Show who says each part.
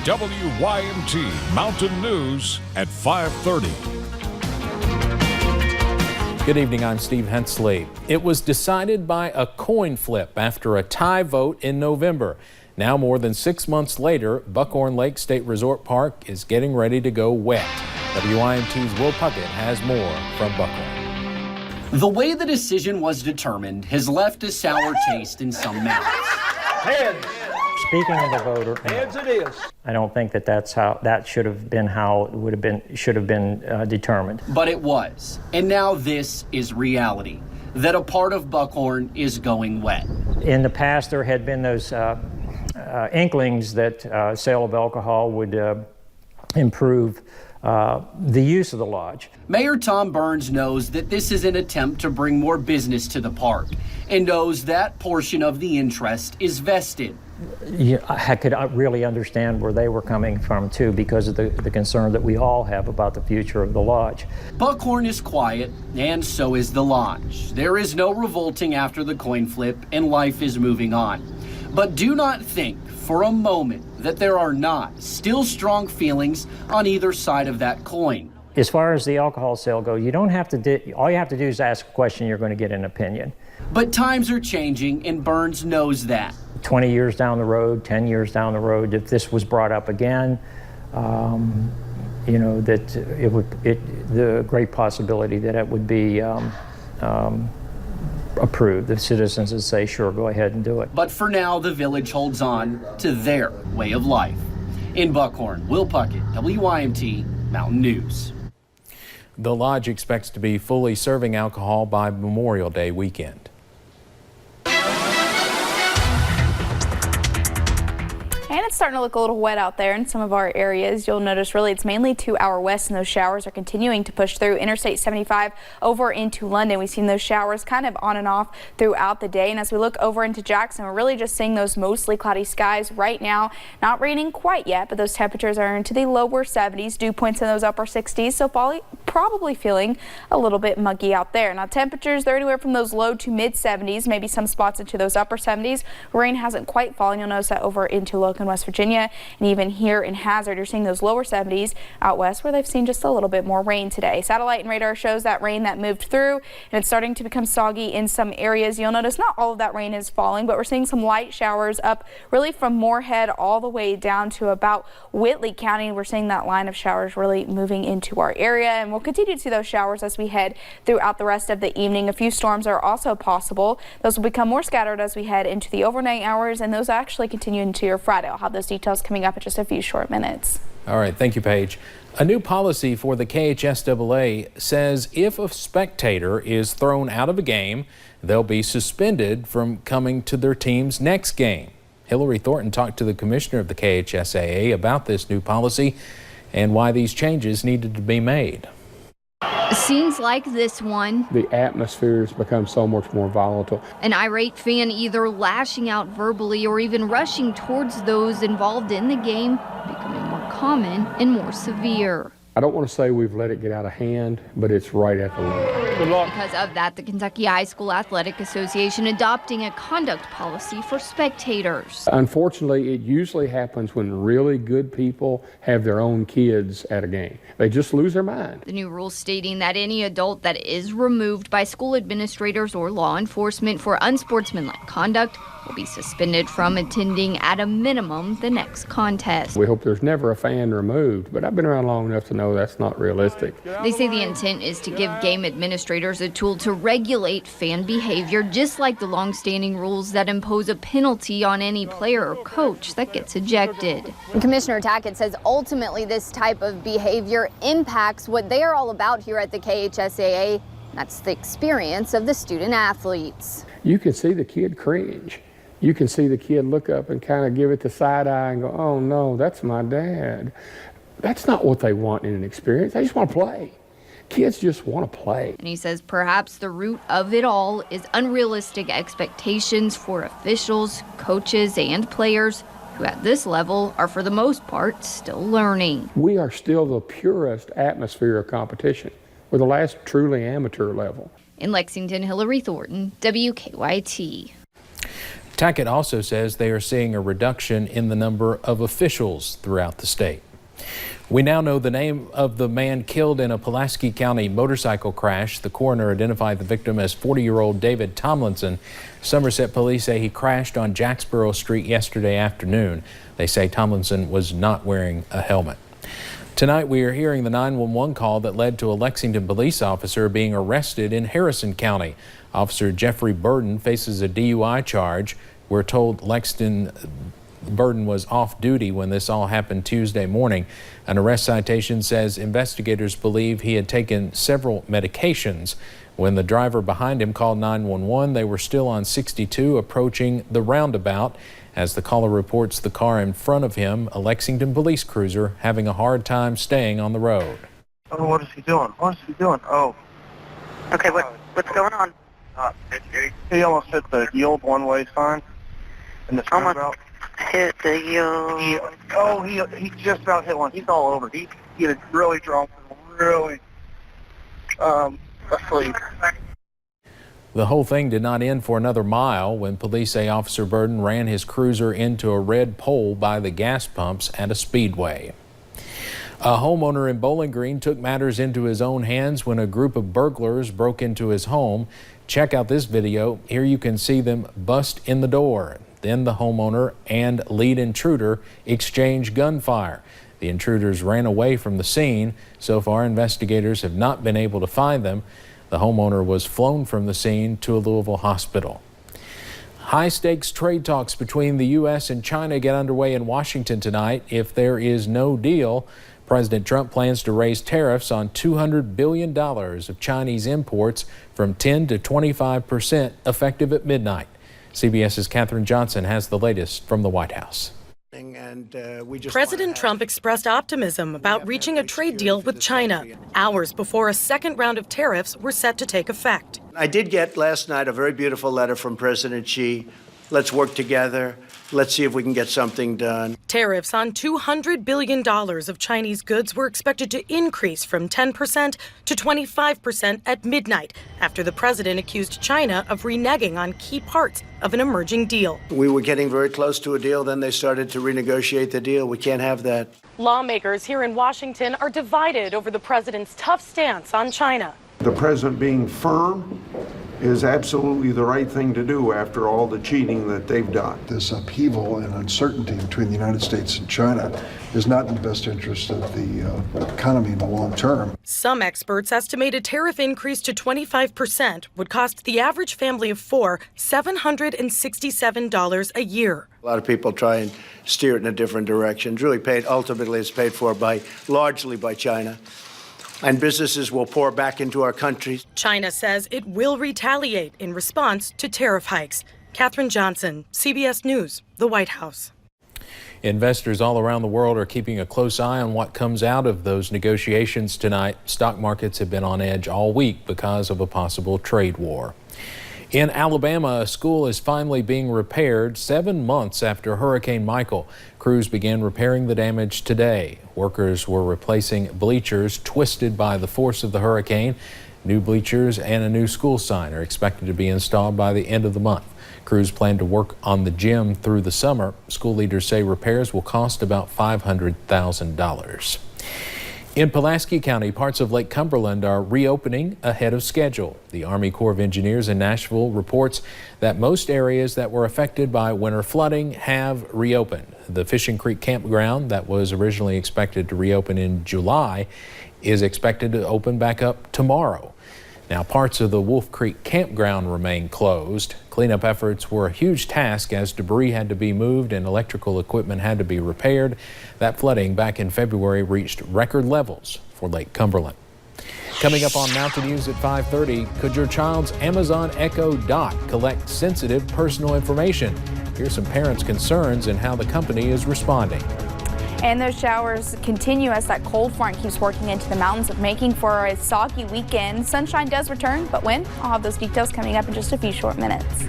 Speaker 1: WYMT Mountain News at 5:30.
Speaker 2: Good evening, I'm Steve Hensley. It was decided by a coin flip after a tie vote in November. Now, more than 6 months later, Buckhorn Lake State Resort Park is getting ready to go wet. WYMT's Will Puckett has more from Buckhorn.
Speaker 3: The way the decision was determined has left a sour taste in some mouths.
Speaker 4: Heads.
Speaker 5: Speaking of the voter,
Speaker 4: Heads it is.
Speaker 5: I don't think that should have been how it should have been determined.
Speaker 3: But it was, and now this is reality, that a part of Buckhorn is going wet.
Speaker 5: In the past, there had been those inklings that sale of alcohol would improve the use of the lodge.
Speaker 3: Mayor Tom Burns knows that this is an attempt to bring more business to the park and knows that portion of the interest is vested.
Speaker 5: Yeah, I could really understand where they were coming from, too, because of the concern that we all have about the future of the lodge.
Speaker 3: Buckhorn is quiet, and so is the lodge. There is no revolting after the coin flip, and life is moving on. But do not think for a moment that there are not still strong feelings on either side of that coin.
Speaker 5: As far as the alcohol sale goes, you don't have to all you have to do is ask a question, you're going to get an opinion.
Speaker 3: But times are changing, and Burns knows that.
Speaker 5: 20 years down the road, 10 years down the road, if this was brought up again, that the great possibility that it would be approved. The citizens would say, sure, go ahead and do it.
Speaker 3: But for now, the village holds on to their way of life. In Buckhorn, Will Puckett, WYMT Mountain News.
Speaker 2: The lodge expects to be fully serving alcohol by Memorial Day weekend.
Speaker 6: And it's starting to look a little wet out there in some of our areas. You'll notice really it's mainly to our west, and those showers are continuing to push through Interstate 75 over into London. We've seen those showers kind of on and off throughout the day. And as we look over into Jackson, we're really just seeing those mostly cloudy skies right now. Not raining quite yet, but those temperatures are into the lower 70s. Dew points in those upper 60s. So probably feeling a little bit muggy out there. Now temperatures, they're anywhere from those low to mid 70s, maybe some spots into those upper 70s. Rain hasn't quite fallen. You'll notice that over into Logan, West Virginia, and even here in Hazard, you're seeing those lower 70s out west where they've seen just a little bit more rain today. Satellite and radar shows that rain that moved through, and it's starting to become soggy in some areas. You'll notice not all of that rain is falling, but we're seeing some light showers up really from Moorhead all the way down to about Whitley County. We're seeing that line of showers really moving into our area, and we'll continue to see those showers as we head throughout the rest of the evening. A few storms are also possible. Those will become more scattered as we head into the overnight hours, and those actually continue into your Friday. I'll have those details coming up in just a few short minutes.
Speaker 2: All right, thank you, Paige. A new policy for the KHSAA says if a spectator is thrown out of a game, they'll be suspended from coming to their team's next game. Hillary Thornton talked to the commissioner of the KHSAA about this new policy and why these changes needed to be made.
Speaker 7: Scenes like this one.
Speaker 8: The atmosphere has become so much more volatile.
Speaker 7: An irate fan either lashing out verbally or even rushing towards those involved in the game, becoming more common and more severe.
Speaker 8: I don't want to say we've let it get out of hand, but it's right at the limit.
Speaker 7: Good luck. Because of that, the Kentucky High School Athletic Association adopting a conduct policy for spectators.
Speaker 8: Unfortunately, it usually happens when really good people have their own kids at a game. They just lose their mind.
Speaker 7: The new rule stating that any adult that is removed by school administrators or law enforcement for unsportsmanlike conduct will be suspended from attending at a minimum the next contest.
Speaker 8: We hope there's never a fan removed, but I've been around long enough to know that's not realistic.
Speaker 7: They say the intent is to give game administrators a tool to regulate fan behavior, just like the long-standing rules that impose a penalty on any player or coach that gets ejected.
Speaker 9: Commissioner Tackett says ultimately this type of behavior impacts what they are all about here at the KHSAA. That's the experience of the student athletes.
Speaker 8: You can see the kid cringe. You can see the kid look up and kind of give it the side eye and go, oh no, that's my dad. That's not what they want in an experience. They just want to play. Kids just want to play.
Speaker 7: And he says perhaps the root of it all is unrealistic expectations for officials, coaches, and players who at this level are for the most part still learning.
Speaker 8: We are still the purest atmosphere of competition. We're the last truly amateur level.
Speaker 7: In Lexington, Hillary Thornton, WKYT.
Speaker 2: Tackett also says they are seeing a reduction in the number of officials throughout the state. We now know the name of the man killed in a Pulaski County motorcycle crash. The coroner identified the victim as 40-year-old David Tomlinson. Somerset police say he crashed on Jacksboro Street yesterday afternoon. They say Tomlinson was not wearing a helmet. Tonight we are hearing the 911 call that led to a Lexington police officer being arrested in Harrison County. Officer Jeffrey Burden faces a DUI charge. We're told Lexington Burden was off duty when this all happened Tuesday morning. An arrest citation says investigators believe he had taken several medications. When the driver behind him called 911, they were still on 62 approaching the roundabout. As the caller reports, the car in front of him, a Lexington police cruiser, having a hard time staying on the road.
Speaker 10: Oh, what is he doing? What is he doing? Oh.
Speaker 11: Okay, what's going on?
Speaker 10: He almost hit the yield one-way sign in the roundabout.
Speaker 11: Hit the yield.
Speaker 10: He just about hit one. He's all over. He had really drunk, really asleep.
Speaker 2: The whole thing did not end for another mile when police say Officer Burden ran his cruiser into a red pole by the gas pumps at a speedway. A homeowner in Bowling Green took matters into his own hands when a group of burglars broke into his home. Check out this video. Here you can see them bust in the door. Then the homeowner and lead intruder exchanged gunfire. The intruders ran away from the scene. So far, investigators have not been able to find them. The homeowner was flown from the scene to a Louisville hospital. High-stakes trade talks between the U.S. and China get underway in Washington tonight. If there is no deal, President Trump plans to raise tariffs on $200 billion of Chinese imports from 10 to 25% effective at midnight. CBS's Katherine Johnson has the latest from the White House.
Speaker 12: President Trump expressed optimism about reaching a trade deal with China hours before a second round of tariffs were set to take effect.
Speaker 13: I did get last night a very beautiful letter from President Xi. Let's work together. Let's see if we can get something done.
Speaker 12: Tariffs on $200 billion of Chinese goods were expected to increase from 10% to 25% at midnight after the president accused China of reneging on key parts of an emerging deal.
Speaker 13: We were getting very close to a deal. Then they started to renegotiate the deal. We can't have that.
Speaker 12: Lawmakers here in Washington are divided over the president's tough stance on China.
Speaker 14: The president being firm is absolutely the right thing to do after all the cheating that they've done.
Speaker 15: This upheaval and uncertainty between the United States and China is not in the best interest of the economy in the long term.
Speaker 12: Some experts estimate a tariff increase to 25% would cost the average family of four $767 a year.
Speaker 13: A lot of people try and steer it in a different direction. Ultimately, it's paid for largely by China. And businesses will pour back into our country.
Speaker 12: China says it will retaliate in response to tariff hikes. Katherine Johnson, CBS News, the White House.
Speaker 2: Investors all around the world are keeping a close eye on what comes out of those negotiations tonight. Stock markets have been on edge all week because of a possible trade war. In Alabama, a school is finally being repaired 7 months after Hurricane Michael. Crews began repairing the damage today. Workers were replacing bleachers twisted by the force of the hurricane. New bleachers and a new school sign are expected to be installed by the end of the month. Crews plan to work on the gym through the summer. School leaders say repairs will cost about $500,000. In Pulaski County, parts of Lake Cumberland are reopening ahead of schedule. The Army Corps of Engineers in Nashville reports that most areas that were affected by winter flooding have reopened. The Fishing Creek campground that was originally expected to reopen in July is expected to open back up tomorrow. Now, parts of the Wolf Creek campground remain closed. Cleanup efforts were a huge task as debris had to be moved and electrical equipment had to be repaired. That flooding back in February reached record levels for Lake Cumberland. Coming up on Mountain News at 5:30, could your child's Amazon Echo Dot collect sensitive personal information? Here's some parents' concerns and how the company is responding.
Speaker 6: And those showers continue as that cold front keeps working into the mountains, making for a soggy weekend. Sunshine does return, but when? I'll have those details coming up in just a few short minutes.